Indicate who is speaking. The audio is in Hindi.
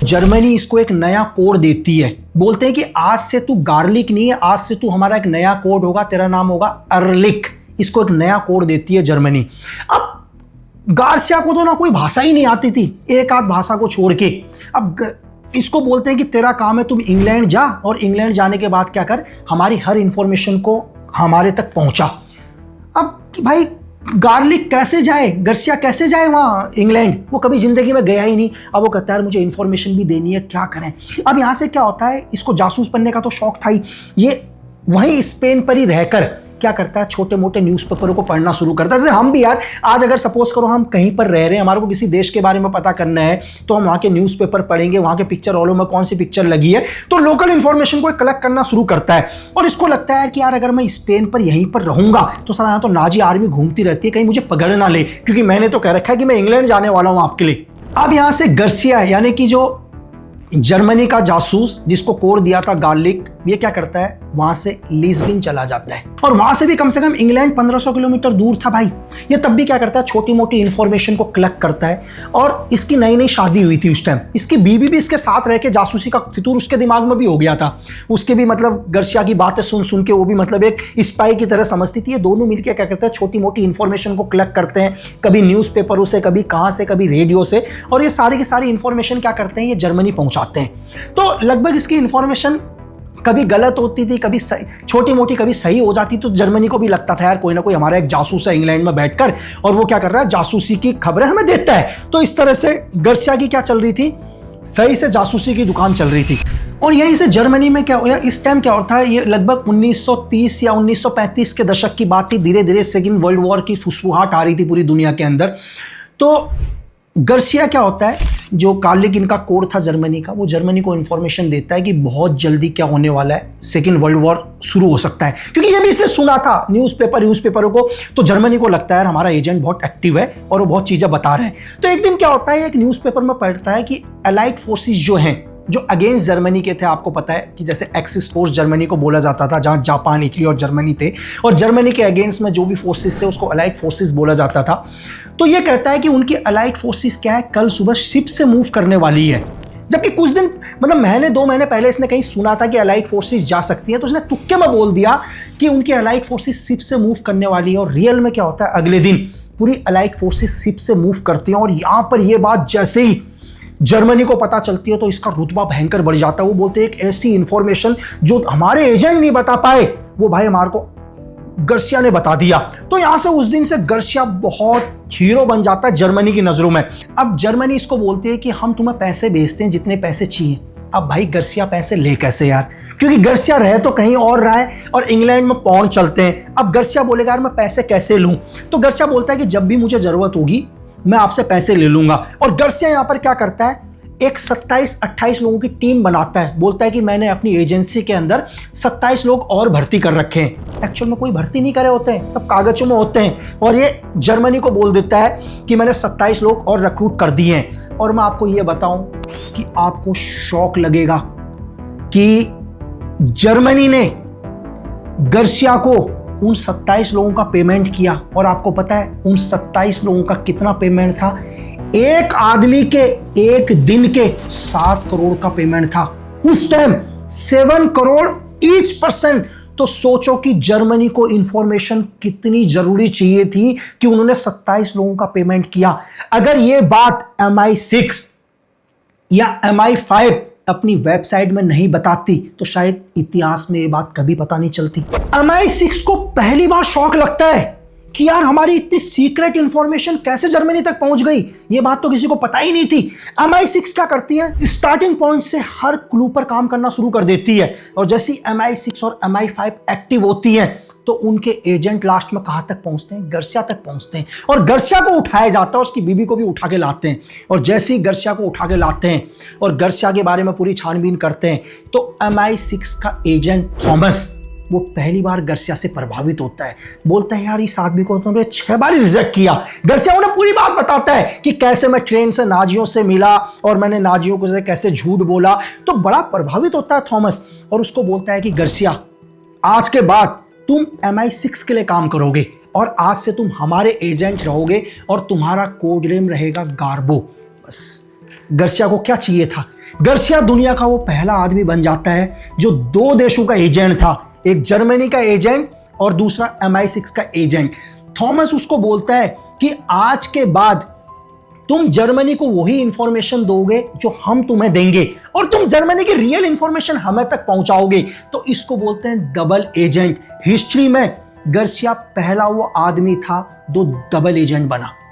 Speaker 1: जर्मनी इसको एक नया कोड देती है, बोलते हैं कि आज से तू गार्लिक नहीं है, आज से तू हमारा एक नया कोड होगा, तेरा नाम होगा अर्लिक। इसको एक नया कोड देती है जर्मनी। अब गार्सिया को तो ना कोई भाषा ही नहीं आती थी, एक आध भाषा को छोड़ के। अब इसको बोलते हैं कि तेरा काम है तुम इंग्लैंड जा, और इंग्लैंड जाने के बाद क्या कर, हमारी हर इंफॉर्मेशन को हमारे तक पहुंचा। अब भाई गार्लिक कैसे जाए, गार्सिया कैसे जाए वहाँ इंग्लैंड, वो कभी ज़िंदगी में गया ही नहीं। अब वो कहता है मुझे इन्फॉर्मेशन भी देनी है, क्या करें। अब यहाँ से क्या होता है, इसको जासूस बनने का तो शौक था ही, ये वहीं स्पेन पर ही रहकर क्या करता है, छोटे मोटे न्यूज़पेपरों को पढ़ना शुरू करता है। जैसे हम भी यार, आज अगर सपोज करो हम कहीं पर रह रहे हैं, हमारे को किसी देश के बारे में पता करना है, तो हम वहाँ के न्यूज़पेपर पढ़ेंगे, वहाँ के पिक्चर हॉलों में कौन सी पिक्चर लगी है, तो लोकल इन्फॉर्मेशन को कलेक्ट करना शुरू करता है। और इसको लगता है कि यार अगर मैं स्पेन पर यहीं पर रहूंगा तो सारा यहाँ तो नाजी आर्मी घूमती रहती है, कहीं मुझे पकड़ ना ले, क्योंकि मैंने तो कह रखा है कि मैं इंग्लैंड जाने वाला हूँ आपके लिए। अब यहाँ से गार्सिया यानी कि जो जर्मनी का जासूस जिसको कोड दिया था गार्लिक, ये क्या करता है, वहां से लिस्बन चला जाता है। और वहां से भी कम से कम इंग्लैंड 1500 किलोमीटर दूर था भाई। ये तब भी क्या करता है, छोटी मोटी इंफॉर्मेशन को कलेक्ट करता है। और इसकी नई नई शादी हुई थी उस टाइम, इसकी बीवी भी इसके साथ रह के जासूसी का फितूर उसके दिमाग में भी हो गया था। उसके भी मतलब गार्सिया की बातें सुन सुन के वो भी मतलब एक स्पाई की तरह समझती थी। ये दोनों मिलकर क्या करते हैं, छोटी मोटी इंफॉर्मेशन को कलेक्ट करते हैं, कभी न्यूज़पेपरों से, कभी कहाँ से, कभी रेडियो से, और ये सारी की सारी इंफॉर्मेशन क्या करते हैं, ये जर्मनी पहुंचाते हैं। तो लगभग इसकी इंफॉर्मेशन कभी गलत होती थी, कभी छोटी मोटी, कभी सही हो जाती। तो जर्मनी को भी लगता था यार कोई ना कोई हमारा एक जासूस है इंग्लैंड में बैठकर, और वो क्या कर रहा है, जासूसी की खबरें हमें देता है। तो इस तरह से गार्सिया की क्या चल रही थी, सही से जासूसी की दुकान चल रही थी। और यहीं से जर्मनी में क्या हुआ, इस टाइम क्या होता है, ये लगभग 1930 या 1935 के दशक की बात थी। धीरे धीरे सेकेंड वर्ल्ड वॉर की फुसफुसाहट आ रही थी पूरी दुनिया के अंदर। तो गार्सिया क्या होता है, जो गार्लिक इनका कोड था जर्मनी का, वो जर्मनी को इन्फॉर्मेशन देता है कि बहुत जल्दी क्या होने वाला है, सेकेंड वर्ल्ड वॉर शुरू हो सकता है। क्योंकि ये भी इसने सुना था न्यूज़पेपरों को, तो जर्मनी को लगता है यार हमारा एजेंट बहुत एक्टिव है और वो बहुत चीज़ें बता रहे हैं। तो एक दिन क्या होता है, एक न्यूज़पेपर में पढ़ता है कि अलाइड फोर्सेस जो हैं, जो अगेंस्ट जर्मनी के थे, आपको पता है कि जैसे एक्सिस फोर्स जर्मनी को बोला जाता था, जहां जापान, इटली और जर्मनी थे, और जर्मनी के अगेंस्ट में जो भी फोर्सेस थे उसको अलाइड फोर्सेस बोला जाता था। तो ये कहता है कि उनकी अलाइड फोर्सेस क्या है, कल सुबह शिप से मूव करने वाली है। जबकि कुछ दिन मतलब महीने 2 महीने पहले इसने कहीं सुना था कि अलाइड फोर्सेस जा सकती है, तो उसने तुक्के में बोल दिया कि उनकी अलाइड फोर्सेस शिप से मूव करने वाली है। और रियल में क्या होता है, अगले दिन पूरी अलाइड फोर्सेस शिप से मूव करती हैं। और यहाँ पर यह बात जैसे ही जर्मनी को पता चलती है तो इसका रुतबा भयंकर बढ़ जाता है। वो बोलते हैं एक ऐसी इंफॉर्मेशन जो हमारे एजेंट नहीं बता पाए, वो भाई हमारे को गार्सिया ने बता दिया। तो यहां से उस दिन से गार्सिया बहुत हीरो बन जाता है जर्मनी की नजरों में। अब जर्मनी इसको बोलती है कि हम तुम्हें पैसे भेजते हैं जितने पैसे चाहिए। अब भाई गार्सिया पैसे ले कैसे यार, क्योंकि गार्सिया रहे तो कहीं और रहा है और इंग्लैंड में पाउंड चलते हैं। अब गार्सिया बोलेगा यार मैं पैसे कैसे लूं, तो गार्सिया बोलता है कि जब भी मुझे जरूरत होगी मैं आपसे पैसे ले लूंगा। और गार्सिया यहां पर क्या करता है, एक 27-28 लोगों की टीम बनाता है। बोलता है कि मैंने अपनी एजेंसी के अंदर 27 लोग और भर्ती कर रखे हैं। एक्चुअल में कोई भर्ती नहीं करे होते हैं, सब कागजों में होते हैं। और ये जर्मनी को बोल देता है कि मैंने 27 लोग और रिक्रूट कर दिए हैं। और मैं आपको ये बताऊं कि आपको शौक लगेगा कि जर्मनी ने गार्सिया को उन 27 लोगों का पेमेंट किया। और आपको पता है उन 27 लोगों का कितना पेमेंट था, एक आदमी के एक दिन के 7 करोड़ का पेमेंट था उस टाइम, 7 करोड़ ईच पर्सन। तो सोचो कि जर्मनी को इंफॉर्मेशन कितनी जरूरी चाहिए थी कि उन्होंने 27 लोगों का पेमेंट किया। अगर ये बात MI6 या MI5 अपनी वेबसाइट में नहीं बताती तो शायद इतिहास में ये बात कभी पता नहीं चलती। MI6 को पहली बार शौक लगता है कि यार हमारी इतनी सीक्रेट इंफॉर्मेशन कैसे जर्मनी तक पहुंच गई, ये बात तो किसी को पता ही नहीं थी। MI6 क्या करती है, स्टार्टिंग पॉइंट से हर क्लू पर काम करना शुरू कर देती है। और जैसे MI6 और MI5 एक्टिव होती हैं तो उनके एजेंट लास्ट में कहां तक पहुंचते हैं, गार्सिया तक पहुंचते हैं। और गार्सिया को उठाया जाता है, उसकी बीवी को भी उठा के लाते हैं। और जैसे ही गार्सिया को उठा के लाते हैं और गार्सिया के बारे में पूरी छानबीन करते हैं तो MI6 का एजेंट थॉमस वो पहली बार गार्सिया से प्रभावित होता है। बोलता है यार इस आदमी को तुमने 6 बार रिजेक्ट किया। गार्सिया उन्हें पूरी बात बताता है कि कैसे मैं ट्रेन से नाजियों से मिला और मैंने नाजियों को कैसे झूठ बोला। तो बड़ा प्रभावित होता है थॉमस और उसको बोलता है कि गार्सिया आज के बाद तुम MI6 के लिए काम करोगे और आज से तुम हमारे एजेंट रहोगे और तुम्हारा कोड नेम रहेगा गार्बो। बस गार्सिया को क्या चाहिए था गर्सिया दुनिया का वो पहला आदमी बन जाता है जो दो देशों का एजेंट था, एक जर्मनी का एजेंट और दूसरा MI6 का एजेंट। थॉमस उसको बोलता है कि आज के बाद तुम जर्मनी को वही इंफॉर्मेशन दोगे जो हम तुम्हें देंगे और तुम जर्मनी की रियल इंफॉर्मेशन हमें तक पहुंचाओगे। तो इसको बोलते हैं डबल एजेंट। हिस्ट्री में गर्सिया पहला वो आदमी था जो डबल एजेंट बना।